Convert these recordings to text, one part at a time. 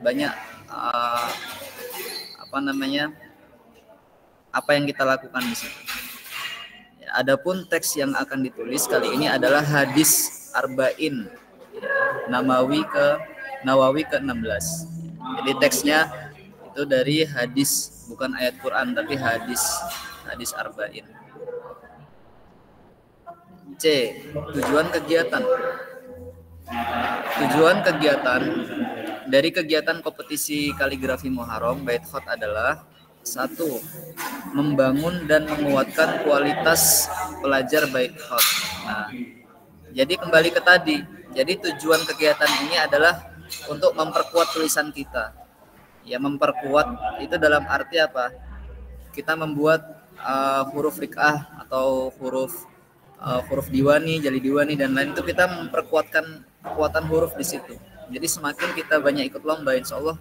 banyak apa yang kita lakukan di situ. Adapun teks yang akan ditulis kali ini adalah hadis arba'in Nawawi ke-16. Jadi teksnya itu dari hadis, bukan ayat Quran tapi hadis arba'in. C. Tujuan kegiatan. Tujuan kegiatan dari kegiatan kompetisi kaligrafi Muharram Bait Khot adalah 1. Membangun dan menguatkan kualitas pelajar Bait Khot. Nah, jadi kembali ke tadi. Jadi tujuan kegiatan ini adalah untuk memperkuat tulisan kita. Ya, memperkuat itu dalam arti apa? Kita membuat huruf rik'ah atau huruf diwani, jali diwani dan lain itu, kita memperkuatkan kekuatan huruf di situ. Jadi semakin kita banyak ikut lomba, insya Allah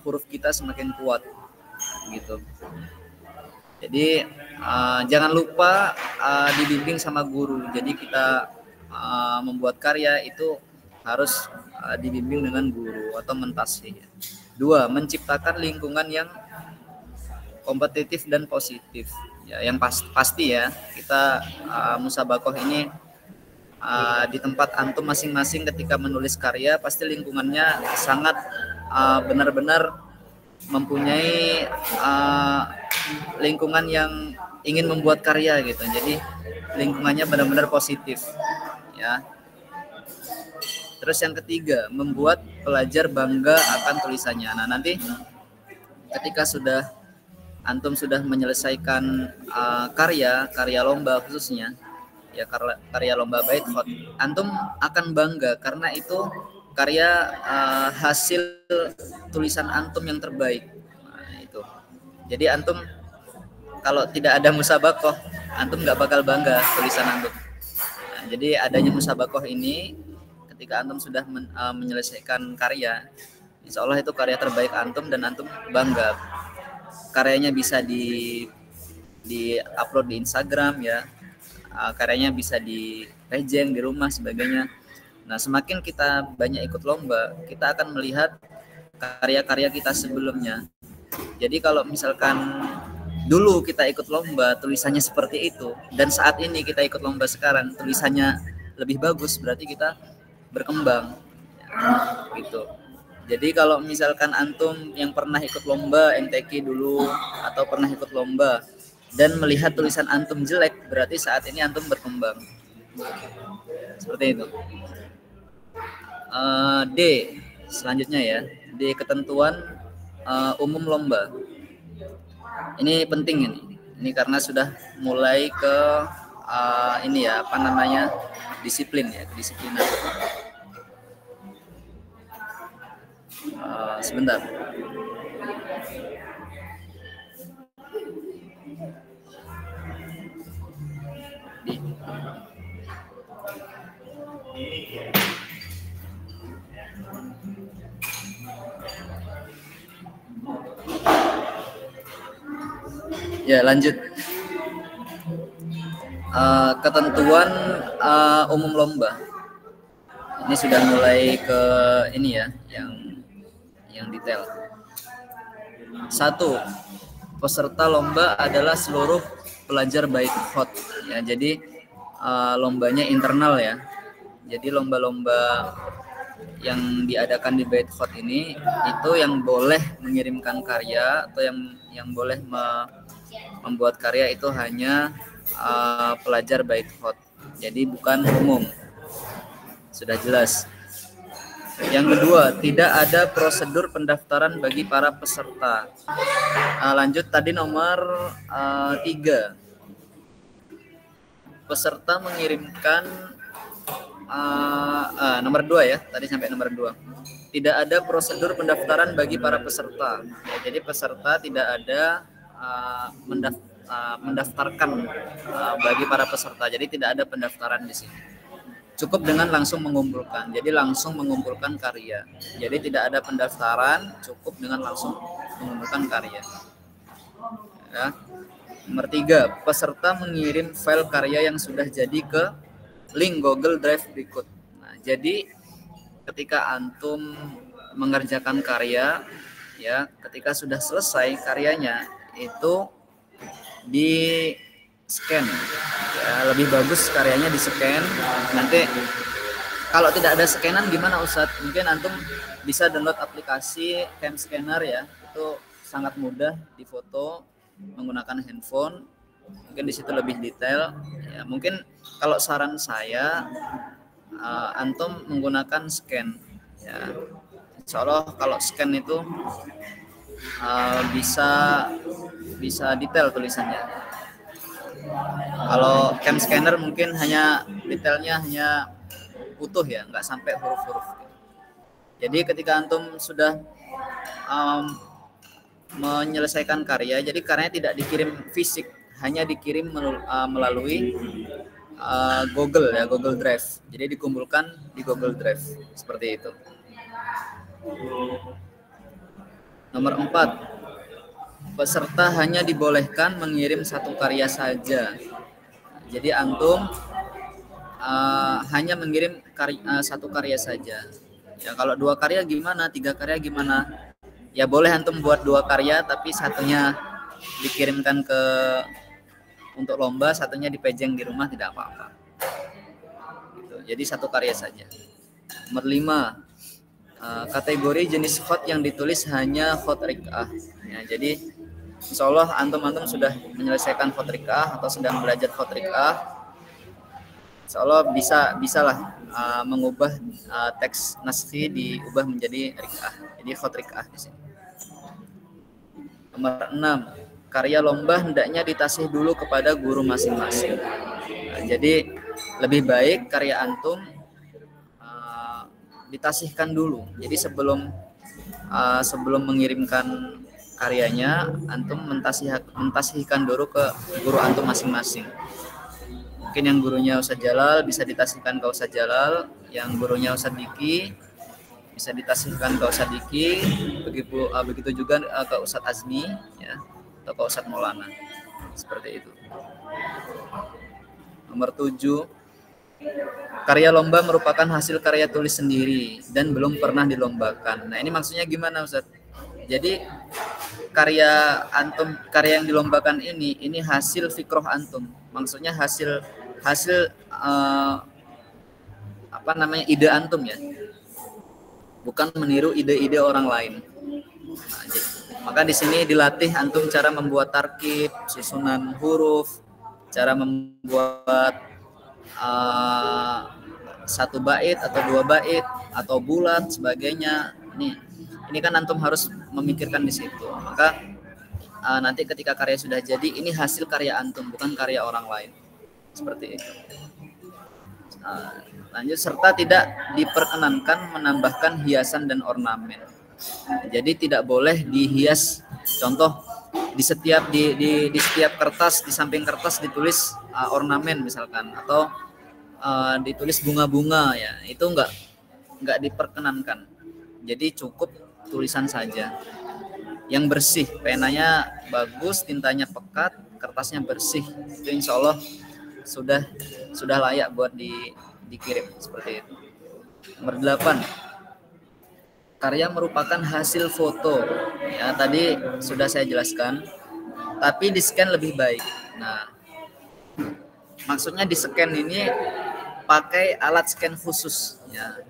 huruf kita semakin kuat gitu. Jadi jangan lupa dibimbing sama guru. Jadi kita membuat karya itu harus dibimbing dengan guru atau mentasih. 2. Menciptakan lingkungan yang kompetitif dan positif. Ya, yang pasti ya, kita musabakoh ini di tempat antum masing-masing ketika menulis karya pasti lingkungannya sangat benar-benar mempunyai lingkungan yang ingin membuat karya gitu. Jadi lingkungannya benar-benar positif ya. Terus yang ketiga, membuat pelajar bangga akan tulisannya. Nah, nanti ketika antum sudah menyelesaikan karya lomba khususnya ya, karya lomba Bait Khot, antum akan bangga karena itu karya hasil tulisan antum yang terbaik. Nah, itu. Jadi antum kalau tidak ada musabakoh, antum nggak bakal bangga tulisan antum. Nah, jadi adanya musabakoh ini, ketika antum sudah menyelesaikan karya, insya Allah itu karya terbaik antum dan antum bangga. Karyanya bisa di upload di Instagram ya, karyanya bisa di rejeng di rumah sebagainya. Nah, semakin kita banyak ikut lomba, kita akan melihat karya-karya kita sebelumnya. Jadi kalau misalkan dulu kita ikut lomba tulisannya seperti itu, dan saat ini kita ikut lomba sekarang tulisannya lebih bagus, berarti kita berkembang gitu. Jadi kalau misalkan antum yang pernah ikut lomba MTQ dulu atau pernah ikut lomba dan melihat tulisan antum jelek, berarti saat ini antum berkembang. Seperti itu. D. Selanjutnya ya, D. Ketentuan umum lomba. Ini penting ini karena sudah mulai ke disiplin ya, kedisiplinan. Sebentar. Ya, lanjut. Ketentuan umum lomba. Ini sudah mulai ke ini ya, yang detail. 1. Peserta lomba adalah seluruh pelajar Bait Khot. Ya, jadi lombanya internal ya. Jadi lomba-lomba yang diadakan di Bait Khot ini itu yang boleh mengirimkan karya atau yang boleh membuat karya itu hanya pelajar Bait Khot. Jadi bukan umum. Sudah jelas. Yang kedua, tidak ada prosedur pendaftaran bagi para peserta. Lanjut tadi nomor 3. Peserta mengirimkan nomor 2 ya, tadi sampai nomor 2. Tidak ada prosedur pendaftaran bagi para peserta. Ya, jadi peserta tidak ada mendaftarkan bagi para peserta. Jadi tidak ada pendaftaran di sini. Cukup dengan langsung mengumpulkan. Jadi langsung mengumpulkan karya. Jadi tidak ada pendaftaran, cukup dengan langsung mengumpulkan karya. Ya. Nomor 3, peserta mengirim file karya yang sudah jadi ke link Google Drive berikut. Nah, jadi ketika antum mengerjakan karya, ya, ketika sudah selesai karyanya itu di scan, ya, lebih bagus karyanya di scan. Nanti kalau tidak ada scanan gimana Ustadz? Mungkin antum bisa download aplikasi cam scanner, ya, itu sangat mudah difoto menggunakan handphone. Mungkin di situ lebih detail. Ya, mungkin kalau saran saya, antum menggunakan scan. Ya, insya Allah kalau scan itu bisa detail tulisannya. Kalau cam scanner mungkin hanya detailnya hanya utuh, ya, nggak sampai huruf-huruf. Jadi ketika antum sudah menyelesaikan karya, jadi karyanya tidak dikirim fisik, hanya dikirim melalui Google, ya, Google Drive. Jadi dikumpulkan di Google Drive seperti itu. Nomor 4, peserta hanya dibolehkan mengirim satu karya saja. Jadi antum hanya mengirim satu karya saja. Ya, kalau 2 karya gimana? 3 karya gimana? Ya boleh antum buat 2 karya, tapi satunya dikirimkan untuk lomba, satunya dipejeng di rumah, tidak apa-apa. Gitu. Jadi 1 karya saja. Nomor 5, kategori jenis khot yang ditulis hanya khot rik'ah. Ya, jadi insya Allah antum sudah menyelesaikan khot rik'ah atau sedang belajar khot rik'ah, insya Allah bisalah mengubah teks naskhi diubah menjadi rik'ah. Jadi khot rik'ah di sini. Nomor 6, karya lomba hendaknya ditasih dulu kepada guru masing-masing. Nah, jadi lebih baik karya antum ditasihkan dulu. Jadi sebelum mengirimkan karyanya, antum mentasihkan dulu ke guru antum masing-masing. Mungkin yang gurunya Ustadz Jalal bisa ditasihkan ke Ustadz Jalal, yang gurunya Ustadz Diki bisa ditasihkan ke Ustadz Diki, begitu juga ke Ustadz Azmi, ya, atau ke Ustadz Maulana, seperti itu. Nomor 7, karya lomba merupakan hasil karya tulis sendiri dan belum pernah dilombakan. Nah, ini maksudnya gimana Ustadz? Jadi karya yang dilombakan ini hasil fikroh antum. Maksudnya hasil ide antum, ya. Bukan meniru ide-ide orang lain. Nah, maka di sini dilatih antum cara membuat tarkib, susunan huruf, cara membuat 1 bait atau 2 bait atau bulat sebagainya. Ini kan antum harus memikirkan di situ. Maka nanti ketika karya sudah jadi, ini hasil karya antum, bukan karya orang lain. Seperti itu. Lanjut, serta tidak diperkenankan menambahkan hiasan dan ornamen. Jadi tidak boleh dihias. Contoh, di setiap kertas, di samping kertas ditulis ornamen misalkan, atau ditulis bunga-bunga, ya, itu enggak diperkenankan. Jadi cukup tulisan saja yang bersih, penanya bagus, tintanya pekat, kertasnya bersih, itu insya Allah sudah layak buat dikirim, seperti itu. Nomor 8, karya merupakan hasil foto, ya, tadi sudah saya jelaskan, tapi di scan lebih baik. Nah, maksudnya di scan ini pakai alat scan khusus, ya.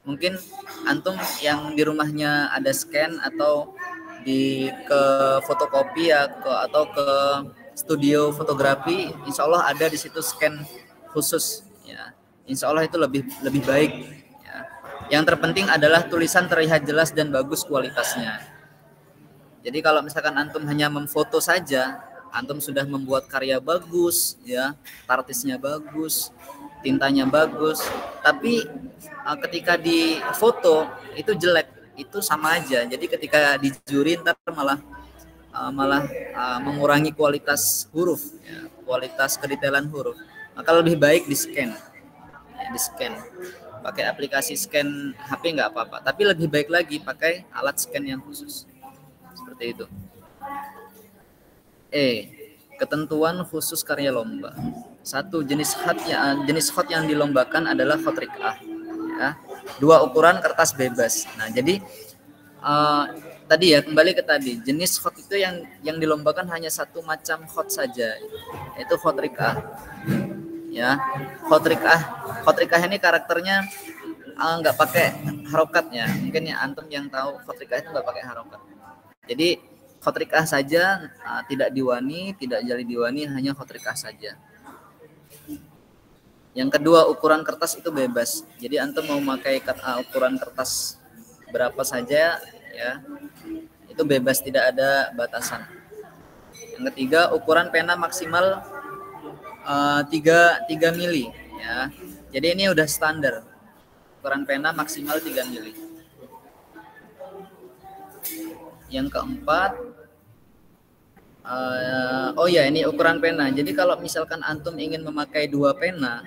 Mungkin antum yang di rumahnya ada scan atau ke fotokopi, ya, atau ke studio fotografi, insya Allah ada di situ scan khusus, ya. Insya Allah itu lebih baik, ya. Yang terpenting adalah tulisan terlihat jelas dan bagus kualitasnya. Jadi kalau misalkan antum hanya memfoto saja, antum sudah membuat karya bagus, ya, tartisnya bagus, tintanya bagus, tapi ketika di foto itu jelek, itu sama aja. Jadi ketika di juri ntar malah mengurangi kualitas huruf, ya, kualitas kedetailan huruf. Maka lebih baik di scan, ya, di scan. Pakai aplikasi scan HP nggak apa-apa, tapi lebih baik lagi pakai alat scan yang khusus. Seperti itu. Ketentuan khusus karya lomba. 1, jenis khot yang dilombakan adalah khot rik'ah, ya. 2, ukuran kertas bebas. Nah, jadi Tadi ya, kembali ke tadi, jenis khot itu yang dilombakan hanya satu macam khot saja, yaitu khot rik'ah. Ya, khot rik'ah ini karakternya nggak pakai harokatnya. Mungkin ya antum yang tahu khot rik'ah itu nggak pakai harokat. Jadi khot rik'ah saja, tidak diwani, tidak jali diwani, hanya khot rik'ah saja. Yang kedua, ukuran kertas itu bebas. Jadi antum mau pakai ukuran kertas berapa saja ya, itu bebas, tidak ada batasan. Yang ketiga, ukuran pena maksimal 3 mili ya. Jadi ini udah standar. Ukuran pena maksimal 3 mili. Yang keempat, ini ukuran pena. Jadi kalau misalkan antum ingin memakai 2 pena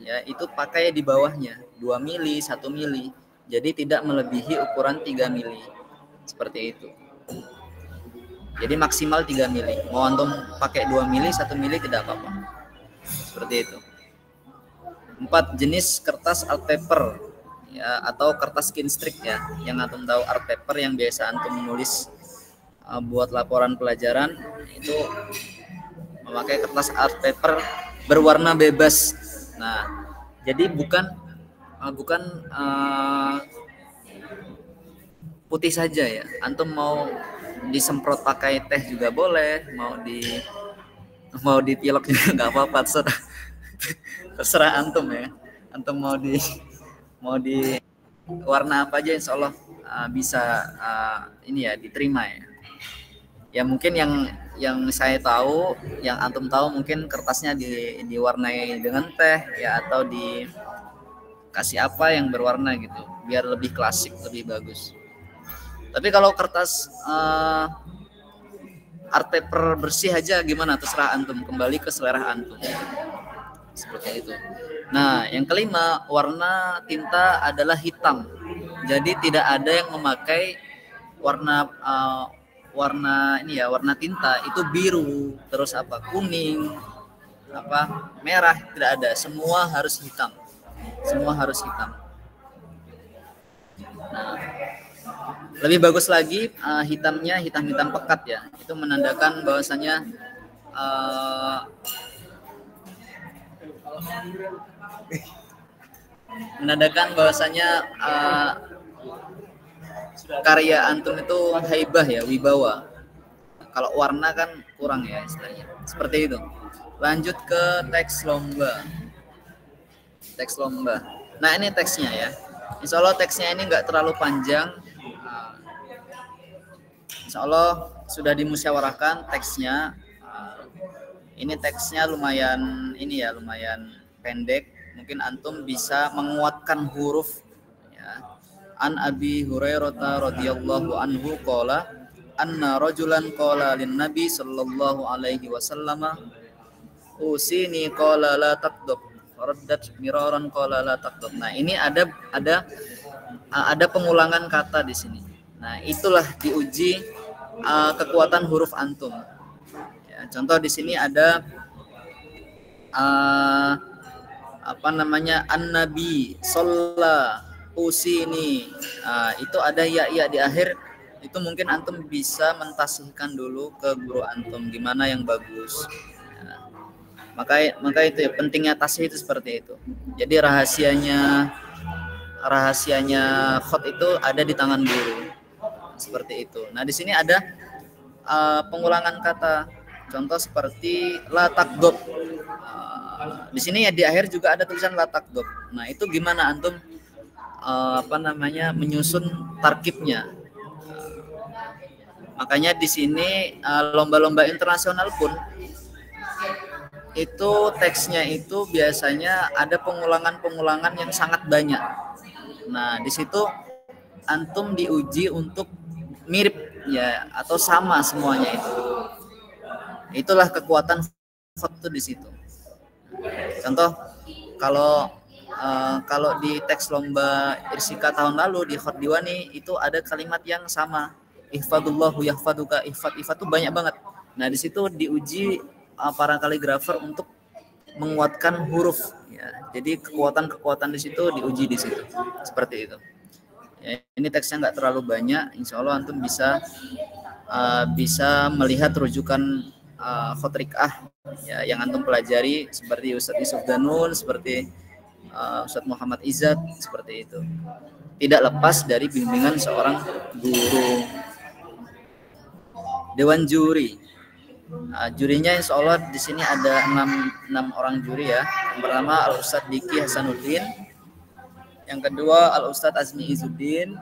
ya, itu pakai di bawahnya 2 mili, 1 mili. Jadi tidak melebihi ukuran 3 mili. Seperti itu. Jadi maksimal 3 mili. Mau antum pakai 2 mili, 1 mili tidak apa-apa. Seperti itu. 4, jenis kertas art paper ya, atau kertas kinstrik ya. Yang antum tahu art paper yang biasa antum menulis buat laporan pelajaran, itu memakai kertas art paper berwarna bebas. Nah, jadi bukan putih saja ya. Antum mau disemprot pakai teh juga boleh, mau dipilok juga nggak apa-apa, terserah antum ya. Antum mau di warna apa aja, insya Allah bisa ini ya, diterima ya. Ya mungkin yang saya tahu, yang antum tahu, mungkin kertasnya diwarnai dengan teh ya, atau dikasih apa yang berwarna gitu, biar lebih klasik, lebih bagus. Tapi kalau kertas art paper bersih aja gimana, terserah antum, kembali ke selera antum. Seperti itu. Nah, yang kelima, warna tinta adalah hitam. Jadi tidak ada yang memakai warna tinta itu biru, terus kuning, merah, tidak ada. Semua harus hitam. Nah, lebih bagus lagi hitamnya hitam pekat ya. Itu menandakan bahwasanya karya antum itu haibah ya, wibawa. Kalau warna kan kurang ya istilahnya. Seperti itu. Lanjut ke teks lomba. Nah, ini teksnya ya. Insya Allah teksnya ini nggak terlalu panjang. Insya Allah sudah dimusyawarahkan teksnya. Ini teksnya lumayan pendek. Mungkin antum bisa menguatkan huruf ya. An Abi Hurairah radhiyallahu anhu qala anna rajulan qala lin Nabi sallallahu alaihi wasallam usini qala la taqdub raddat miraran qala la taqdub. Nah, ini ada pengulangan kata di sini. Nah, itulah diuji kekuatan huruf antum. Ya, contoh di sini ada an-nabi shalla usini. Itu ada ya di akhir. Itu mungkin antum bisa mentasihkan dulu ke guru antum gimana yang bagus. Ya, maka itu ya, pentingnya tasih itu seperti itu. Jadi rahasianya khot itu ada di tangan guru. Seperti itu. Nah, di sini ada pengulangan kata. Contoh seperti la takdob. Di sini ya di akhir juga ada tulisan la takdob. Nah, itu gimana antum menyusun tarkibnya. Makanya di sini lomba-lomba internasional pun itu teksnya itu biasanya ada pengulangan yang sangat banyak. Nah, di situ antum diuji untuk mirip ya atau sama semuanya itu. Itulah kekuatan khot itu di situ. Contoh kalau di teks lomba Irsika tahun lalu di khot diwani itu ada kalimat yang sama. Ihfadullahu yahfaduka, ihfad itu banyak banget. Nah, di situ diuji para kaligrafer untuk menguatkan huruf ya. Jadi kekuatan di situ diuji di situ. Seperti itu. Ya, ini teksnya nggak terlalu banyak, insya Allah antum bisa melihat rujukan khotrikah ya, yang antum pelajari seperti Ustadz Yusuf Danun, seperti Ustadz Muhammad Izzat, seperti itu. Tidak lepas dari bimbingan seorang guru. Dewan juri. Jurinya insya Allah di sini ada 6 orang juri ya. Yang pertama Al Ustadz Diki Hasanuddin, yang kedua Al Ustadz Azmi Izzuddin,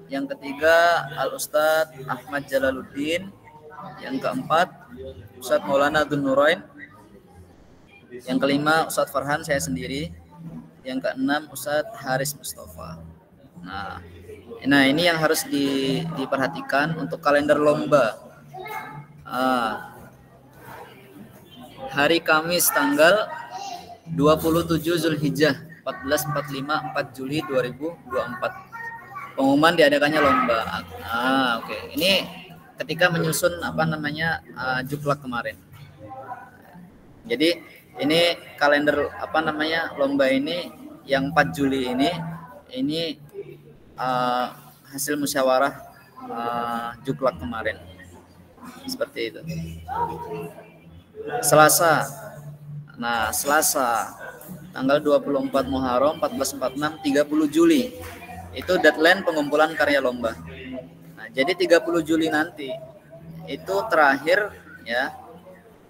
yang ketiga Al Ustadz Ahmad Jalaluddin, yang keempat Ustadz Maulana Dhun Nurain, yang kelima Ustadz Farhan saya sendiri, yang keenam Ustadz Haris Mustafa. Nah ini yang harus diperhatikan untuk kalender lomba. Hari Kamis tanggal 27 Zulhijjah 1445 4 Juli 2024. Pengumuman diadakannya lomba. Oke. Ini ketika menyusun juklak kemarin. Jadi ini kalender lomba ini yang 4 Juli ini hasil musyawarah juklak kemarin. Seperti itu. Selasa tanggal 24 Muharram 1446 30 Juli itu deadline pengumpulan karya lomba. Nah, jadi 30 Juli nanti itu terakhir ya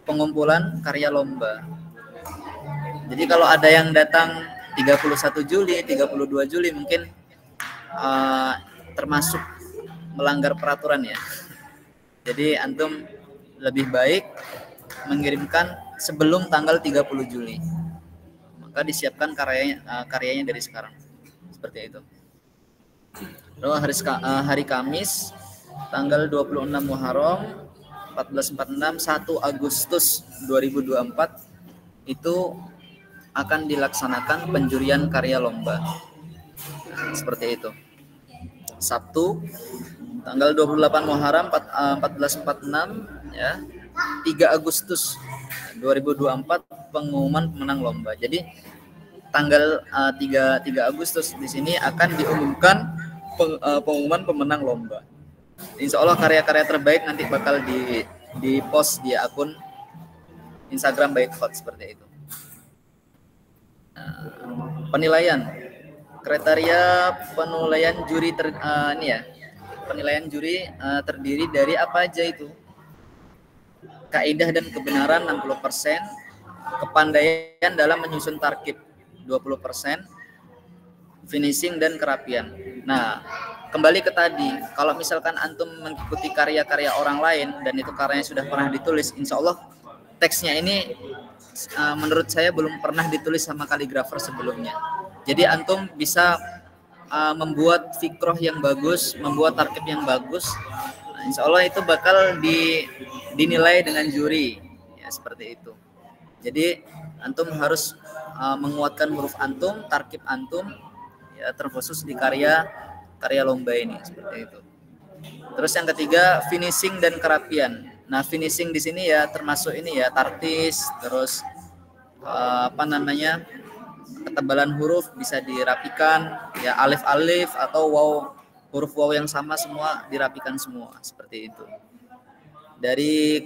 pengumpulan karya lomba. Jadi kalau ada yang datang 31 Juli, 32 Juli mungkin termasuk melanggar peraturan ya. Jadi antum lebih baik mengirimkan sebelum tanggal 30 Juli. Maka disiapkan karyanya dari sekarang. Seperti itu. Lalu hari Kamis tanggal 26 Muharram 1446 1 Agustus 2024 itu akan dilaksanakan penjurian karya lomba. Seperti itu. Sabtu tanggal 28 Muharram 1446 ya. 3 Agustus 2024 pengumuman pemenang lomba. Jadi tanggal 3 Agustus di sini akan diumumkan pengumuman pemenang lomba. Insya Allah karya-karya terbaik nanti bakal di post di akun Instagram Baik Hot seperti itu. Penilaian kriteria penilaian juri penilaian juri terdiri dari apa aja itu? Kaidah dan kebenaran 60%, kepandaian dalam menyusun tarkib 20%, finishing dan kerapian. Nah, kembali ke tadi, kalau misalkan antum mengikuti karya-karya orang lain dan itu karyanya sudah pernah ditulis, insya Allah teksnya ini menurut saya belum pernah ditulis sama kaligrafer sebelumnya. Jadi antum bisa membuat fikroh yang bagus, membuat tarkib yang bagus. Nah, insya Allah itu bakal dinilai dengan juri, ya seperti itu. Jadi antum harus menguatkan huruf antum, tarkib antum, ya terkhusus di karya lomba ini seperti itu. Terus yang ketiga finishing dan kerapian. Nah finishing di sini ya termasuk ini ya tartis, terus ketebalan huruf bisa dirapikan, ya alif atau waw, huruf waw yang sama semua dirapikan semua seperti itu. Dari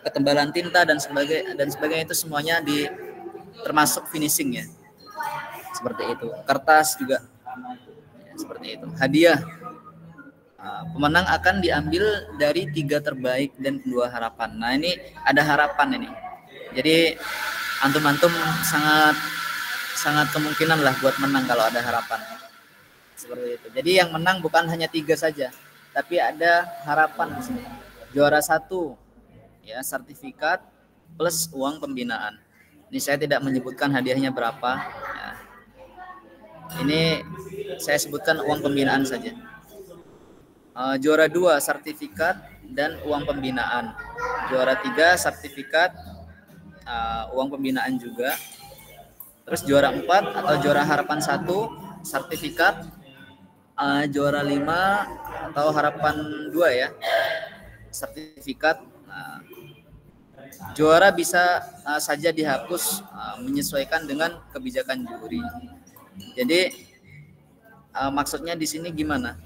ketebalan tinta dan sebagainya itu semuanya termasuk finishing ya. Seperti itu. Kertas juga ya, seperti itu. Hadiah. Pemenang akan diambil dari 3 terbaik dan 2 harapan. Nah, ini ada harapan ini. Jadi antum-antum sangat kemungkinan lah buat menang kalau ada harapan. Seperti itu. Jadi yang menang bukan hanya 3 saja, tapi ada harapan di sini. Juara 1 ya sertifikat plus uang pembinaan. Ini saya tidak menyebutkan hadiahnya berapa ya. Ini saya sebutkan uang pembinaan saja. Juara 2 sertifikat dan uang pembinaan. Juara 3 sertifikat uang pembinaan juga. Terus juara 4 atau juara harapan 1 sertifikat, juara 5 atau harapan 2 ya sertifikat. Juara bisa saja dihapus menyesuaikan dengan kebijakan juri. Jadi maksudnya di sini gimana?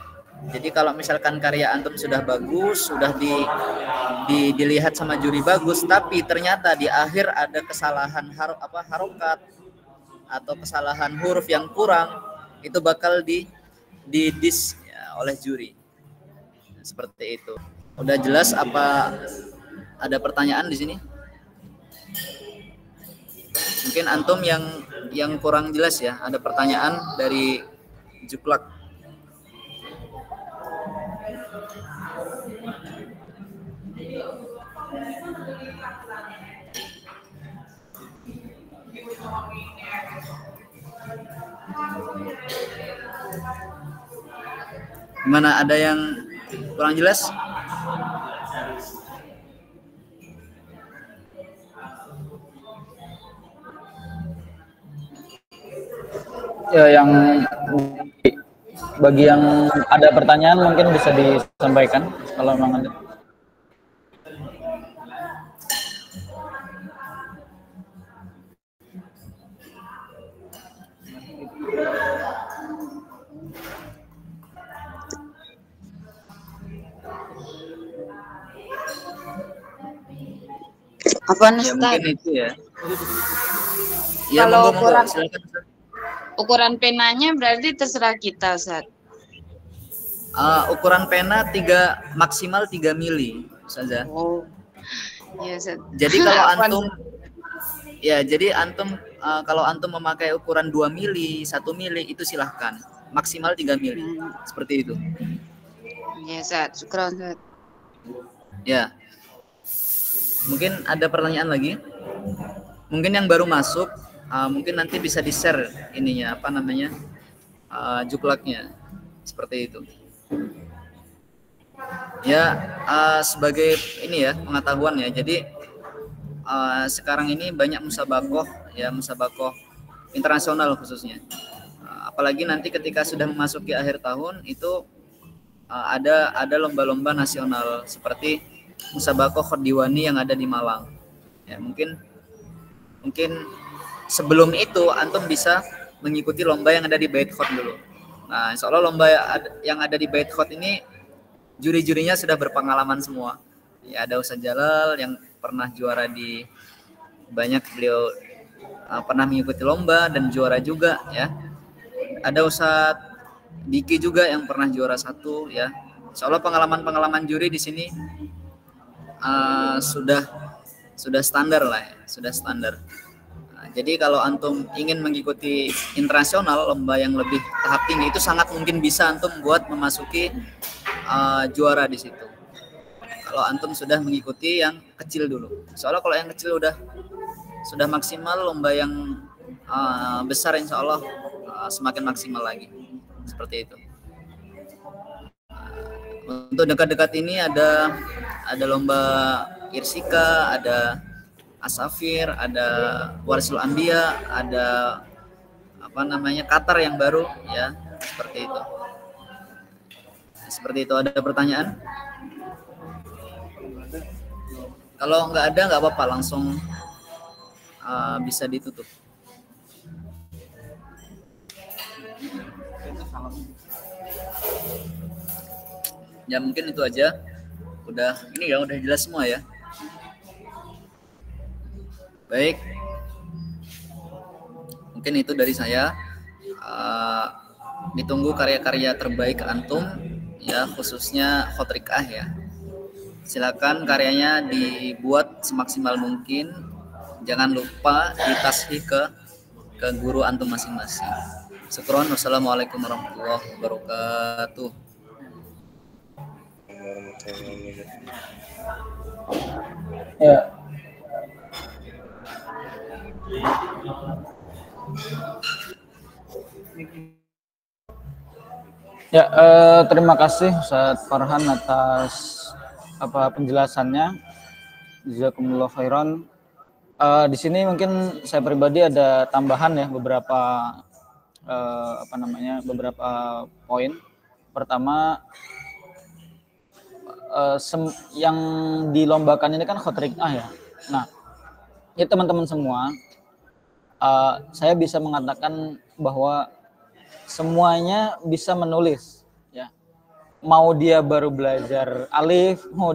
Jadi kalau misalkan karya antum sudah bagus, sudah dilihat sama juri bagus, tapi ternyata di akhir ada kesalahan harokat atau kesalahan huruf yang kurang, itu bakal dis ya, oleh juri. Seperti itu. Udah jelas apa ada pertanyaan di sini? Mungkin antum yang kurang jelas ya, ada pertanyaan dari Juklak. Gimana, ada yang kurang jelas? Ya, yang bagi yang ada pertanyaan mungkin bisa disampaikan kalau memang ada. Apa nih, Ya, Ustaz? mungkin itu ya. Ya, Kalau monggo, silakan. Ukuran penanya berarti terserah kita, Ustaz. Ukuran pena maksimal 3 mili saja. Oh. Ya, Ustaz. Jadi kalau antum kalau antum memakai ukuran 2 mili, 1 mili itu silahkan. Maksimal 3 mili. Seperti itu. Ya, Ustaz. Syukran, Ustaz. Ya. Mungkin ada pertanyaan lagi? Mungkin yang baru masuk, mungkin nanti bisa di-share ininya, juklaknya. Seperti itu. Ya, sebagai ini ya, pengetahuan ya. Jadi sekarang ini banyak musabakoh internasional khususnya. Apalagi nanti ketika sudah memasuki akhir tahun itu ada lomba-lomba nasional seperti musabakoh Khodiwani yang ada di Malang. Ya, mungkin sebelum itu antum bisa mengikuti lomba yang ada di Bait Khot dulu. Nah, insya Allah lomba yang ada di Bait Khot ini juri-jurinya sudah berpengalaman semua. Ya, ada Ustaz Jalal yang pernah juara beliau pernah mengikuti lomba dan juara juga ya. Ada Ustaz Diki juga yang pernah juara 1 ya. Insya Allah pengalaman juri di sini sudah standar lah ya, sudah standar. Jadi kalau antum ingin mengikuti internasional, lomba yang lebih tahap tinggi, itu sangat mungkin bisa antum buat memasuki juara di situ. Kalau antum sudah mengikuti yang kecil dulu. Soalnya kalau yang kecil sudah maksimal, lomba yang besar insya Allah semakin maksimal lagi. Seperti itu. Untuk dekat-dekat ini ada lomba Irsika, ada Asafir, ada Warisul Anbiya, ada Qatar yang baru ya, seperti itu. Seperti itu. Ada pertanyaan? Kalau nggak ada nggak apa-apa, langsung bisa ditutup. Ya mungkin itu aja. Udah jelas semua ya. Baik, mungkin itu dari saya. Ditunggu karya-karya terbaik antum ya, khususnya khotrikah ya. Silakan karyanya dibuat semaksimal mungkin. Jangan lupa ditashih ke guru antum masing-masing. Syukron. Wassalamualaikum warahmatullahi wabarakatuh. Ya. Ya, terima kasih Ustaz Farhan atas penjelasannya. Jazakumullah khairan. Di sini mungkin saya pribadi ada tambahan ya, beberapa poin. Pertama, yang dilombakan ini kan khotrikah ya. Nah, ya teman-teman semua, saya bisa mengatakan bahwa semuanya bisa menulis, ya. Mau dia baru belajar alif, mau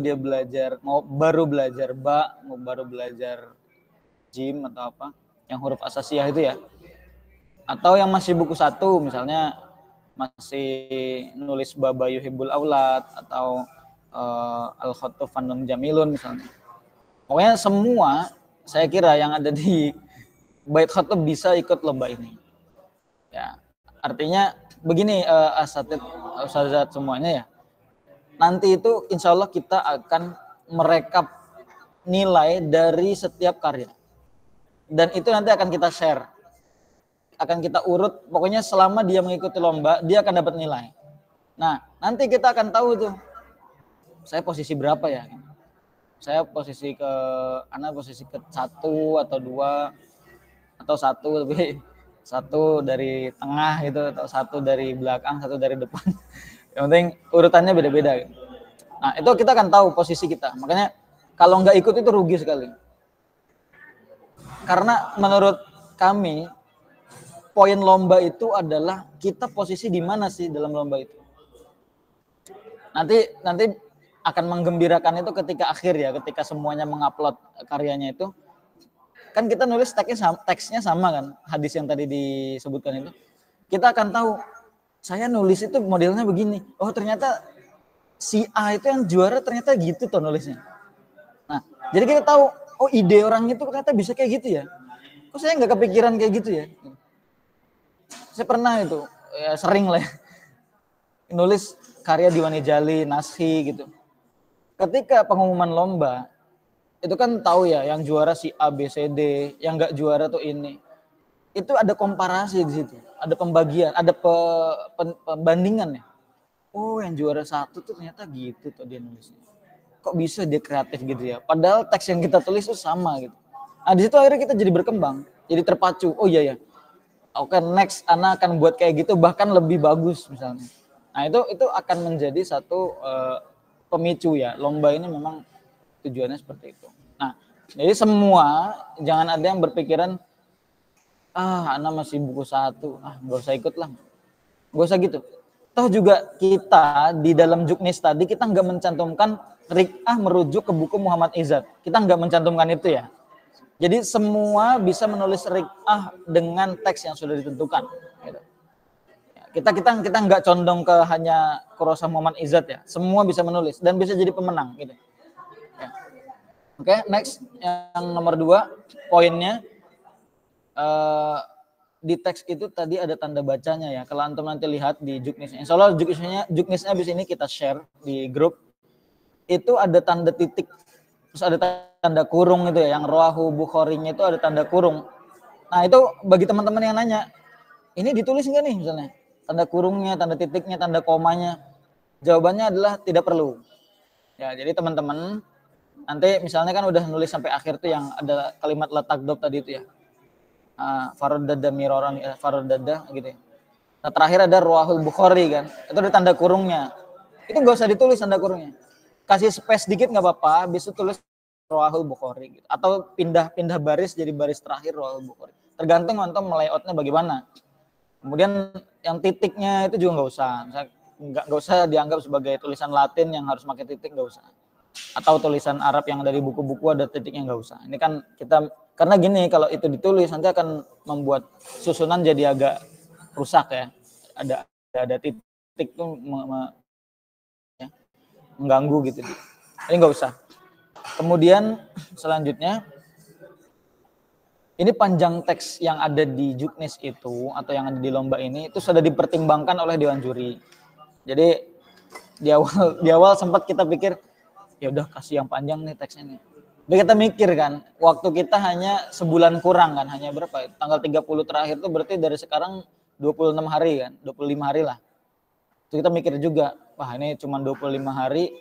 baru belajar ba, mau baru belajar jim atau apa, yang huruf asasiyah itu ya. Atau yang masih buku 1 misalnya masih nulis baba yuhibbul aulad atau al-khattu fannun jamilun misalnya. Pokoknya semua saya kira yang ada di bait khatub bisa ikut lomba ini. Ya, artinya begini asatid ustazat semuanya ya. Nanti itu insya Allah kita akan merekap nilai dari setiap karya. Dan itu nanti akan kita share. Akan kita urut, pokoknya selama dia mengikuti lomba, dia akan dapat nilai. Nah, nanti kita akan tahu tuh, saya posisi berapa ya? Saya posisi ke 1 atau 2 atau 1 lebih 1 dari tengah gitu atau 1 dari belakang, 1 dari depan. Yang penting urutannya beda-beda. Nah, itu kita akan tahu posisi kita. Makanya kalau nggak ikut itu rugi sekali. Karena menurut kami poin lomba itu adalah kita posisi di mana sih dalam lomba itu. Nanti akan menggembirakan itu ketika akhir ya, ketika semuanya mengupload karyanya itu. Kan kita nulis teksnya sama kan, hadis yang tadi disebutkan itu. Kita akan tahu, saya nulis itu modelnya begini. Oh ternyata si A itu yang juara ternyata gitu tuh nulisnya. Nah, jadi kita tahu, oh ide orang itu ternyata bisa kayak gitu ya. Kok saya nggak kepikiran kayak gitu ya. Saya pernah itu, ya sering lah ya, nulis karya Diwani Jali, Nashi gitu. Ketika pengumuman lomba, itu kan tahu ya, yang juara si A, B, C, D, yang nggak juara tuh ini. Itu ada komparasi di situ, ada pembagian, ada pembandingan ya. Oh yang juara 1 tuh ternyata gitu tuh dia nulisnya. Kok bisa dia kreatif gitu ya, padahal teks yang kita tulis itu sama gitu. Nah di situ akhirnya kita jadi berkembang, jadi terpacu, oh iya ya. Oke, next Ana akan buat kayak gitu bahkan lebih bagus misalnya. Nah itu akan menjadi satu pemicu ya. Lomba ini memang tujuannya seperti itu. Nah jadi semua jangan ada yang berpikiran Ana masih buku 1, nggak usah ikut lah, nggak usah gitu. Toh juga kita di dalam Juknis tadi kita nggak mencantumkan Rik'ah merujuk ke buku Muhammad Izzat. Kita nggak mencantumkan itu ya. Jadi semua bisa menulis Rik'ah dengan teks yang sudah ditentukan. Gitu. Kita nggak condong ke hanya kurosa Muhammad Izzat ya. Semua bisa menulis dan bisa jadi pemenang. Gitu. Ya. Oke, next yang nomor 2 poinnya di teks itu tadi ada tanda bacanya ya. Kalau antum nanti lihat di Juknisnya, insya Allah Juknisnya abis ini kita share di grup. Itu ada tanda titik. Terus ada tanda kurung itu ya, yang Rawahu Bukhari-nya itu ada tanda kurung. Nah itu bagi teman-teman yang nanya, ini ditulis nggak nih misalnya? Tanda kurungnya, tanda titiknya, tanda komanya. Jawabannya adalah tidak perlu. Ya jadi teman-teman, nanti misalnya kan udah nulis sampai akhir tuh yang ada kalimat letak dot tadi itu ya. Faradada miroran, faradada gitu ya. Nah terakhir ada Rawahul Bukhari kan, itu ada tanda kurungnya. Itu nggak usah ditulis tanda kurungnya. Kasih space dikit nggak apa-apa, bisa tulis Rawahul Bukhari gitu. Atau pindah baris jadi baris terakhir Rawahul Bukhari. Tergantung antum layoutnya bagaimana. Kemudian yang titiknya itu juga nggak usah. Nggak usah dianggap sebagai tulisan Latin yang harus pakai titik, nggak usah. Atau tulisan Arab yang dari buku-buku ada titiknya, nggak usah. Ini kan kita, karena gini kalau itu ditulis nanti akan membuat susunan jadi agak rusak ya. Ada titik tuh mengganggu gitu. Ini nggak usah. Kemudian selanjutnya, ini panjang teks yang ada di Juknis itu atau yang ada di lomba ini itu sudah dipertimbangkan oleh Dewan Juri. Jadi di awal sempat kita pikir ya udah kasih yang panjang nih teksnya nih. Jadi kita mikir kan, waktu kita hanya sebulan kurang kan, hanya berapa? Tanggal 30 terakhir itu berarti dari sekarang 26 hari kan, 25 hari lah. Itu kita mikir juga, wah ini cuma 25 hari,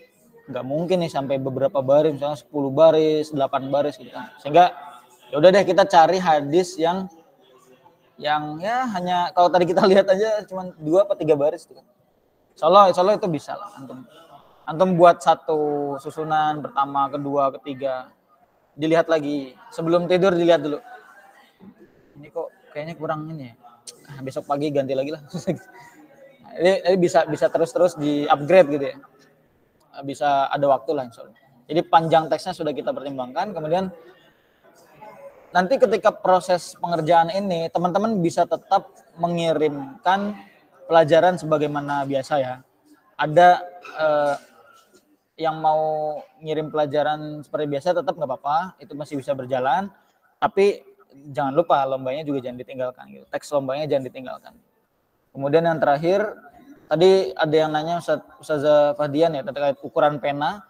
nggak mungkin nih sampai beberapa baris, misalnya 10 baris, 8 baris gitu. Sehingga ya udah deh kita cari hadis yang ya hanya kalau tadi kita lihat aja cuma 2 atau 3 baris gitu kan. Insya Allah itu bisa lah antum buat satu susunan pertama, kedua, ketiga, dilihat lagi sebelum tidur, dilihat dulu. Ini kok kayaknya kurang ini ya. besok pagi ganti lagi lah. Jadi bisa terus di upgrade gitu ya, bisa ada waktu lah insya Allah. Jadi panjang teksnya sudah kita pertimbangkan, kemudian nanti ketika proses pengerjaan ini teman-teman bisa tetap mengirimkan pelajaran sebagaimana biasa ya. Ada yang mau ngirim pelajaran seperti biasa tetap nggak apa-apa, itu masih bisa berjalan, tapi jangan lupa lombanya juga jangan ditinggalkan gitu. Teks lombanya jangan ditinggalkan. Kemudian yang terakhir, tadi ada yang nanya Ustazah Fahdian ya terkait ukuran pena,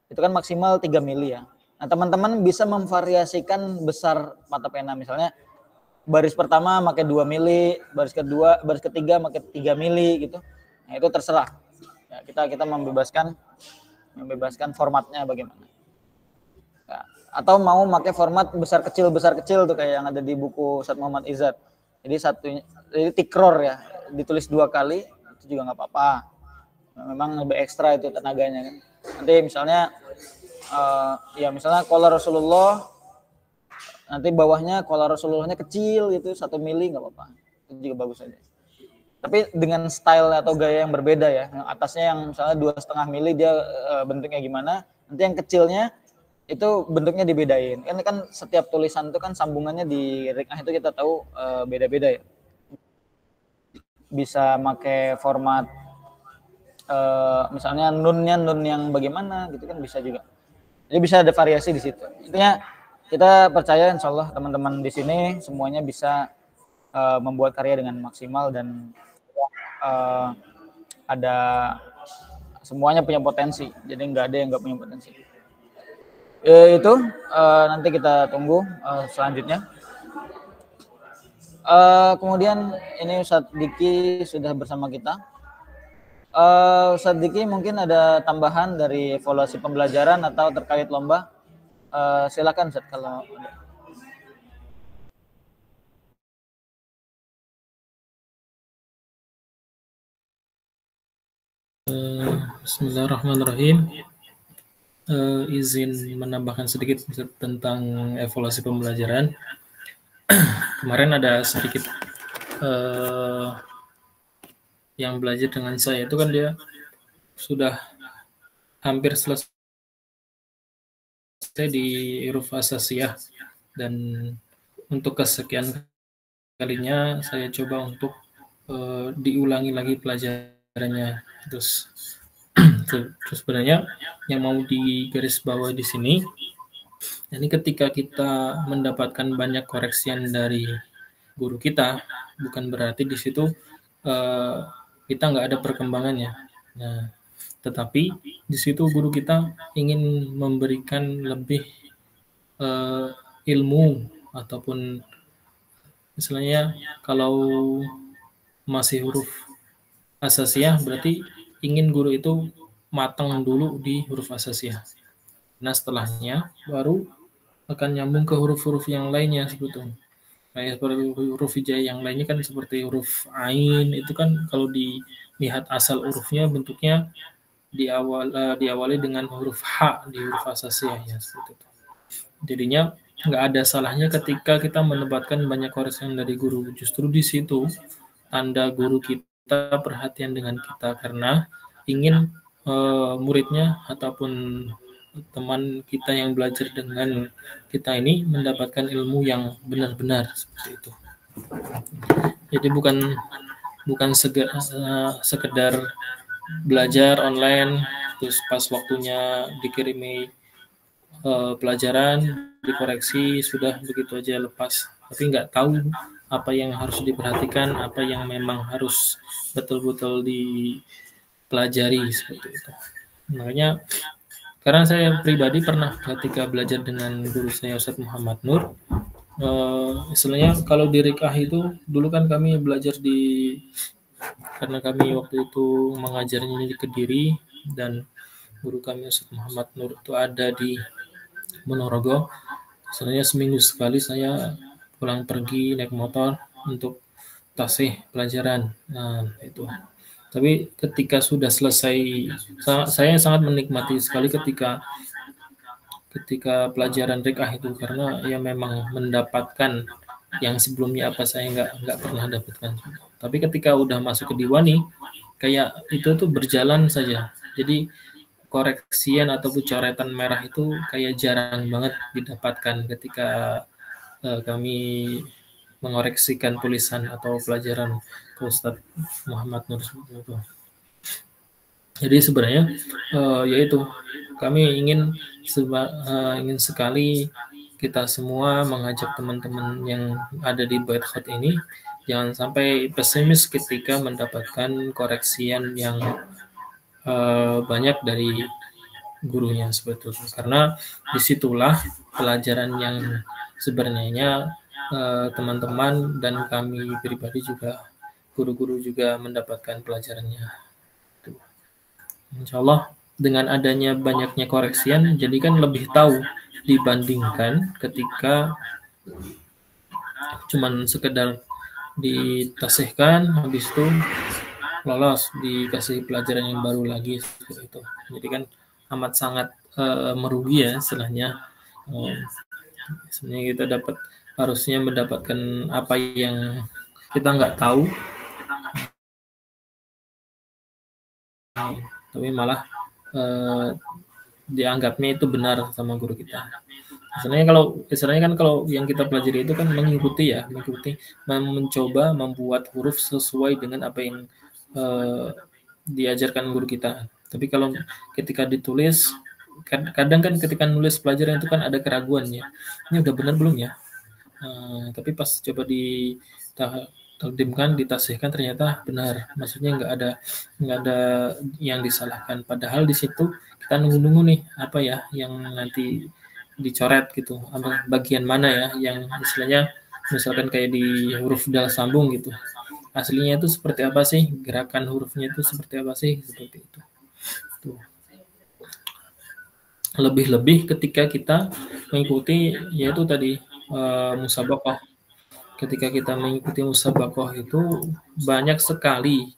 itu kan maksimal 3 mili ya. Nah teman-teman bisa memvariasikan besar mata pena, misalnya baris pertama pakai 2 mili, baris ketiga pakai 3 mili gitu. Nah itu terserah. Ya, kita membebaskan formatnya bagaimana. Ya, atau mau pakai format besar kecil tuh kayak yang ada di buku Ustadz Muhammad Izzat. Jadi tikror ya, ditulis 2 kali itu juga nggak apa-apa. Memang lebih ekstra itu tenaganya kan. Nanti misalnya misalnya qala Rasulullah, nanti bawahnya qala Rasulullahnya kecil gitu 1 mili nggak apa-apa, itu juga bagus aja. Tapi dengan style atau gaya yang berbeda ya. Yang atasnya yang misalnya 2,5 mili dia bentuknya gimana, nanti yang kecilnya itu bentuknya dibedain. Kan setiap tulisan itu kan sambungannya di rikah itu kita tahu beda-beda ya. Bisa pakai format misalnya nun yang bagaimana gitu kan bisa juga. Jadi bisa ada variasi di situ. Intinya kita percaya insya Allah teman-teman di sini semuanya bisa membuat karya dengan maksimal dan ada semuanya punya potensi. Jadi nggak ada yang nggak punya potensi. Itu nanti kita tunggu selanjutnya. Kemudian ini Ustadz Diki sudah bersama kita. Ustadz Diki mungkin ada tambahan dari evaluasi pembelajaran atau terkait lomba. Silakan Ustadz kalau ada. Bismillahirrahmanirrahim. Izin menambahkan sedikit tentang evaluasi pembelajaran. Kemarin ada sedikit yang belajar dengan saya itu kan dia sudah hampir selesai di huruf asasiyah, dan untuk kesekian kalinya saya coba untuk diulangi lagi pelajarannya. Terus sebenarnya yang mau digarisbawahi di sini, ini ketika kita mendapatkan banyak koreksian dari guru kita, bukan berarti di situ kita nggak ada perkembangannya. Nah, tetapi di situ guru kita ingin memberikan lebih ilmu, ataupun misalnya kalau masih huruf asasiyah berarti ingin guru itu matang dulu di huruf asasiyah. Nah setelahnya baru akan nyambung ke huruf-huruf yang lainnya sebetulnya. Kayak seperti huruf hijaiyah yang lainnya kan seperti huruf ain, itu kan kalau dilihat asal hurufnya bentuknya diawali dengan huruf H di huruf asasiyah ya seperti itu. Jadinya nggak ada salahnya ketika kita mendapatkan banyak koreksi dari guru. Justru di situ tanda guru kita perhatian dengan kita karena ingin muridnya ataupun teman kita yang belajar dengan kita ini mendapatkan ilmu yang benar-benar seperti itu. Jadi bukan sekedar belajar online terus pas waktunya dikirimi pelajaran dikoreksi sudah begitu aja lepas, tapi nggak tahu apa yang harus diperhatikan, apa yang memang harus betul-betul dipelajari seperti itu. Makanya karena saya pribadi pernah ketika belajar dengan guru saya Ustadz Muhammad Nur, istilahnya kalau di Rikah itu dulu kan kami belajar karena kami waktu itu mengajarnya di Kediri dan guru kami Ustadz Muhammad Nur itu ada di Ponorogo. Istilahnya seminggu sekali saya pulang pergi naik motor untuk tasih pelajaran. Nah itu. Tapi ketika sudah selesai, saya sangat menikmati sekali ketika pelajaran Rikah itu karena ya memang mendapatkan yang sebelumnya apa saya nggak pernah dapatkan. Tapi ketika udah masuk ke Diwani, kayak itu tuh berjalan saja. Jadi koreksian ataupun coretan merah itu kayak jarang banget didapatkan ketika kami mengoreksikan tulisan atau pelajaran ke Ustadz Muhammad Nur itu. Jadi sebenarnya yaitu kami ingin sekali kita semua mengajak teman-teman yang ada di Bait Khot ini jangan sampai pesimis ketika mendapatkan koreksian yang banyak dari gurunya seperti itu, karena disitulah pelajaran yang sebenarnya teman-teman dan kami pribadi juga guru-guru juga mendapatkan pelajarannya. Insya Allah dengan adanya banyaknya koreksian jadi kan lebih tahu dibandingkan ketika cuman sekedar ditasihkan habis itu lolos dikasih pelajaran yang baru lagi seperti itu. Jadi kan amat sangat merugi ya istilahnya. Sebenarnya kita harusnya mendapatkan apa yang kita nggak tahu, tapi malah dianggapnya itu benar sama guru kita. Istilahnya kan kalau yang kita pelajari itu kan mengikuti, mencoba membuat huruf sesuai dengan apa yang diajarkan guru kita. Tapi kalau ketika ditulis, kadang kan ketika nulis pelajaran itu kan ada keraguannya. Ini udah benar belum ya? Tapi pas coba ditakdimkan, ditasihkan ternyata benar. Maksudnya nggak ada yang disalahkan. Padahal di situ kita nunggu nih apa ya yang nanti dicoret gitu. Bagian mana ya yang istilahnya misalkan kayak di huruf dal sambung gitu. Aslinya itu seperti apa sih? Gerakan hurufnya itu seperti apa sih? Seperti itu. Tuh. Lebih-lebih ketika kita mengikuti yaitu tadi musabaqah. Ketika kita mengikuti musabaqah itu banyak sekali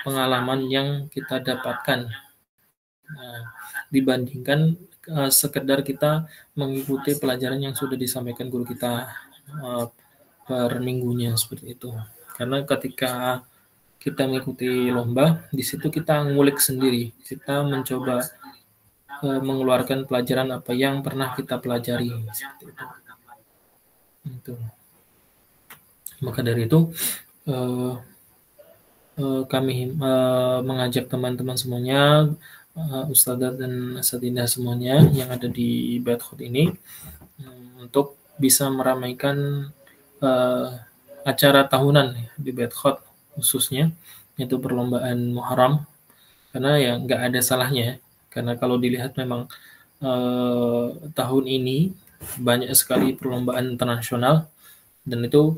pengalaman yang kita dapatkan dibandingkan sekedar kita mengikuti pelajaran yang sudah disampaikan guru kita per minggunya seperti itu. Karena ketika kita mengikuti lomba, di situ kita ngulik sendiri, kita mencoba mengeluarkan pelajaran apa yang pernah kita pelajari seperti itu. Maka dari itu kami mengajak teman-teman semuanya, Ustadzah dan Asatidzah semuanya yang ada di Bait Khot ini untuk bisa meramaikan acara tahunan di Bait Khot khususnya, yaitu perlombaan Muharram, karena ya nggak ada salahnya, karena kalau dilihat memang tahun ini banyak sekali perlombaan internasional dan itu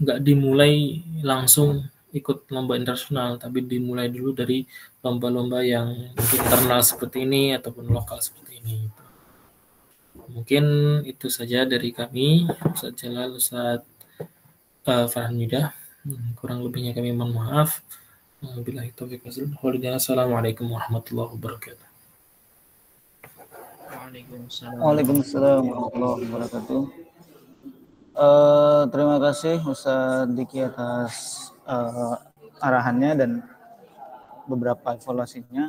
nggak dimulai langsung ikut lomba internasional, tapi dimulai dulu dari lomba-lomba yang internal seperti ini ataupun lokal seperti ini. Mungkin itu saja dari kami, Ustadz Jalal, Ustadz Farhan Yuda. Kurang lebihnya kami mohon maaf. Billahi taufiq wal hidayah. Assalamualaikum warahmatullahi wabarakatuh. Waalaikumsalam warahmatullahi wabarakatuh. Terima kasih Ustadz Diki atas arahannya dan beberapa evaluasinya.